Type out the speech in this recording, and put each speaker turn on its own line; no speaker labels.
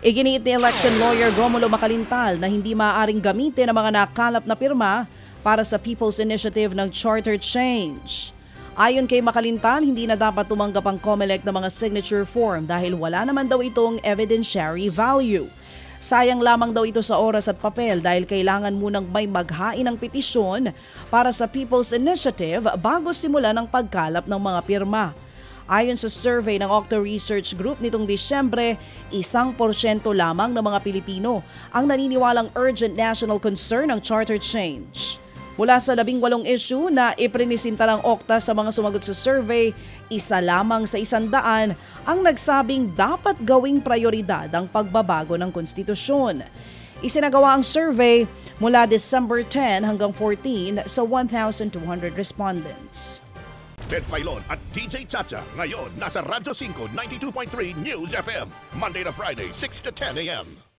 Iginiit ni election lawyer Romulo Macalintal na hindi maaaring gamitin ang mga nakalap na pirma para sa People's Initiative ng Charter Change. Ayon kay Macalintal, hindi na dapat tumanggap ang COMELEC ng mga signature form dahil wala naman daw itong evidentiary value. Sayang lamang daw ito sa oras at papel dahil kailangan munang may maghain ng petisyon para sa People's Initiative bago simulan ang pagkalap ng mga pirma. Ayon sa survey ng Octo Research Group nitong Disyembre, 1% lamang ng mga Pilipino ang naniniwalang urgent national concern ang charter change. Mula sa 18 issue na iprinisinta ng Octa sa mga sumagot sa survey, isa lamang sa 100 ang nagsabing dapat gawing prioridad ang pagbabago ng konstitusyon. Isinagawa ang survey mula December 10 hanggang 14 sa 1,200 respondents.
Ted Filon at DJ Chacha ngayon nasa Radyo 5 92.3 News FM Monday to Friday 6 to 10 a.m.